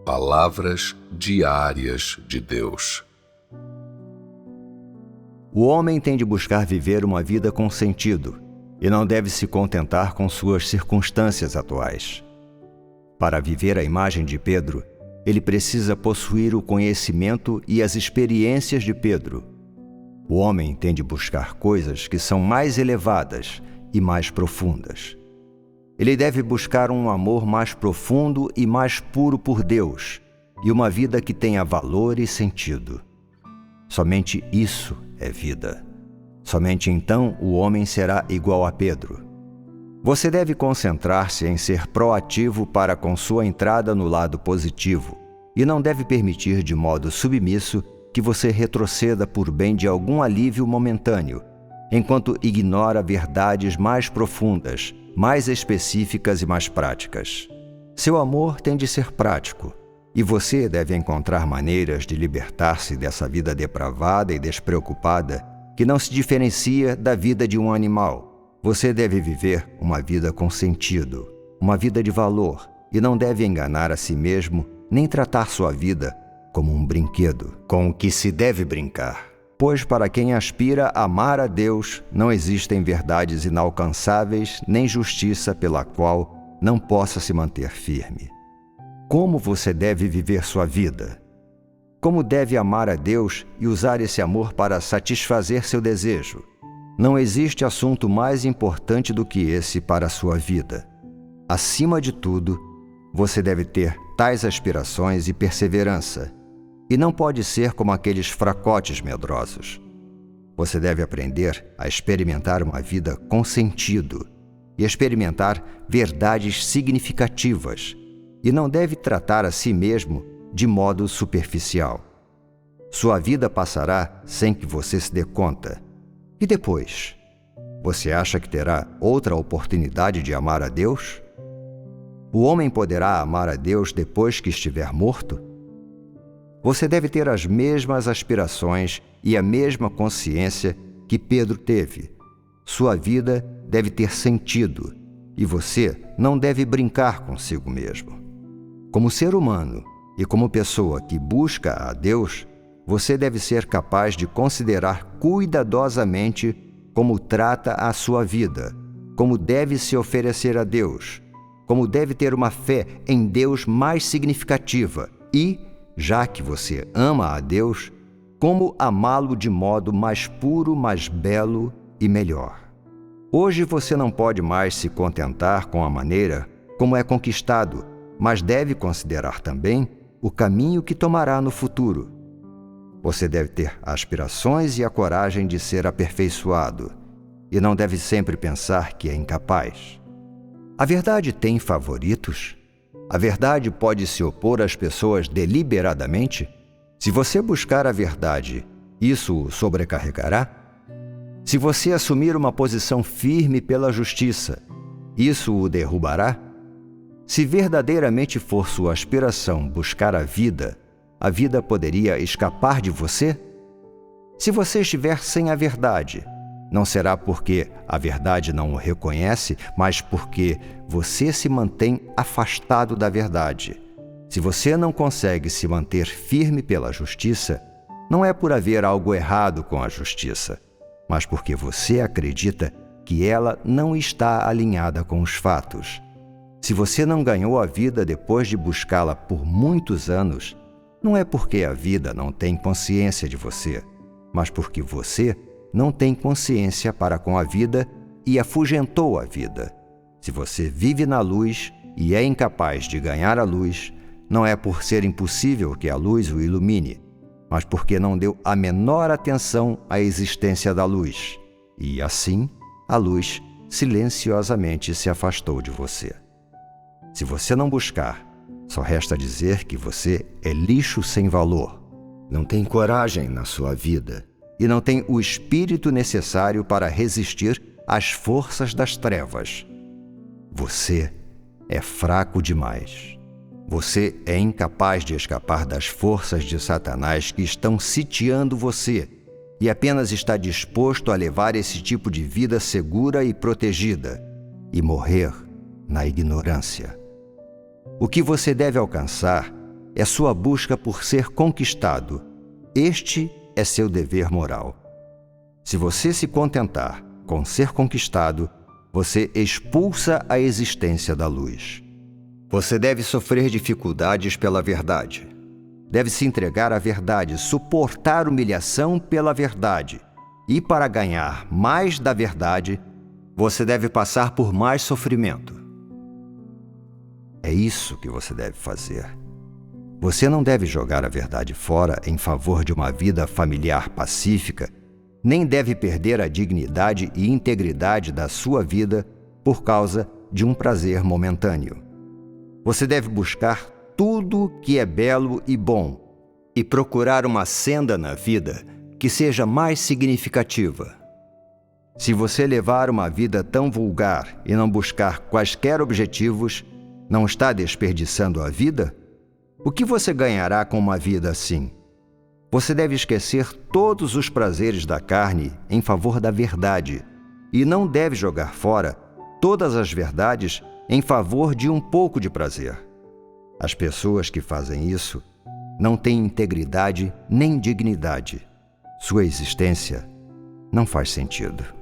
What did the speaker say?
Palavras diárias de Deus. O homem tem de buscar viver uma vida com sentido e não deve se contentar com suas circunstâncias atuais. Para viver a imagem de Pedro, ele precisa possuir o conhecimento e as experiências de Pedro. O homem tem de buscar coisas que são mais elevadas e mais profundas. Ele deve buscar um amor mais profundo e mais puro por Deus e uma vida que tenha valor e sentido. Somente isso é vida. Somente então o homem será igual a Pedro. Você deve concentrar-se em ser proativo para com sua entrada no lado positivo e não deve permitir de modo submisso que você retroceda por bem de algum alívio momentâneo, enquanto ignora verdades mais profundas, mais específicas e mais práticas. Seu amor tem de ser prático, e você deve encontrar maneiras de libertar-se dessa vida depravada e despreocupada que não se diferencia da vida de um animal. Você deve viver uma vida com sentido, uma vida de valor, e não deve enganar a si mesmo nem tratar sua vida como um brinquedo com o que se deve brincar. Pois para quem aspira a amar a Deus, não existem verdades inalcançáveis nem justiça pela qual não possa se manter firme. Como você deve viver sua vida? Como deve amar a Deus e usar esse amor para satisfazer seu desejo? Não existe assunto mais importante do que esse para a sua vida. Acima de tudo, você deve ter tais aspirações e perseverança, e não pode ser como aqueles fracotes medrosos. Você deve aprender a experimentar uma vida com sentido e experimentar verdades significativas, e não deve tratar a si mesmo de modo superficial. Sua vida passará sem que você se dê conta. E depois? Você acha que terá outra oportunidade de amar a Deus? O homem poderá amar a Deus depois que estiver morto? Você deve ter as mesmas aspirações e a mesma consciência que Pedro teve. Sua vida deve ter sentido e você não deve brincar consigo mesmo. Como ser humano e como pessoa que busca a Deus, você deve ser capaz de considerar cuidadosamente como trata a sua vida, como deve se oferecer a Deus, como deve ter uma fé em Deus mais significativa e, já que você ama a Deus, como amá-lo de modo mais puro, mais belo e melhor. Hoje você não pode mais se contentar com a maneira como é conquistado, mas deve considerar também o caminho que tomará no futuro. Você deve ter aspirações e a coragem de ser aperfeiçoado, e não deve sempre pensar que é incapaz. A verdade tem favoritos? A verdade pode se opor às pessoas deliberadamente? Se você buscar a verdade, isso o sobrecarregará? Se você assumir uma posição firme pela justiça, isso o derrubará? Se verdadeiramente for sua aspiração buscar a vida poderia escapar de você? Se você estiver sem a verdade, não será porque a verdade não o reconhece, mas porque você se mantém afastado da verdade. Se você não consegue se manter firme pela justiça, não é por haver algo errado com a justiça, mas porque você acredita que ela não está alinhada com os fatos. Se você não ganhou a vida depois de buscá-la por muitos anos, não é porque a vida não tem consciência de você, mas porque você não tem consciência para com a vida e afugentou a vida. Se você vive na luz e é incapaz de ganhar a luz, não é por ser impossível que a luz o ilumine, mas porque não deu a menor atenção à existência da luz. E assim, a luz silenciosamente se afastou de você. Se você não buscar, só resta dizer que você é lixo sem valor, não tem coragem na sua vida e não tem o espírito necessário para resistir às forças das trevas. Você é fraco demais. Você é incapaz de escapar das forças de Satanás que estão sitiando você e apenas está disposto a levar esse tipo de vida segura e protegida e morrer na ignorância. O que você deve alcançar é sua busca por ser conquistado. Este é seu dever moral. Se você se contentar com ser conquistado, você expulsa a existência da luz. Você deve sofrer dificuldades pela verdade. Deve se entregar à verdade, suportar humilhação pela verdade. E para ganhar mais da verdade, você deve passar por mais sofrimento. É isso que você deve fazer. Você não deve jogar a verdade fora em favor de uma vida familiar pacífica, nem deve perder a dignidade e integridade da sua vida por causa de um prazer momentâneo. Você deve buscar tudo que é belo e bom e procurar uma senda na vida que seja mais significativa. Se você levar uma vida tão vulgar e não buscar quaisquer objetivos, não está desperdiçando a vida? O que você ganhará com uma vida assim? Você deve esquecer todos os prazeres da carne em favor da verdade e não deve jogar fora todas as verdades em favor de um pouco de prazer. As pessoas que fazem isso não têm integridade nem dignidade. Sua existência não faz sentido.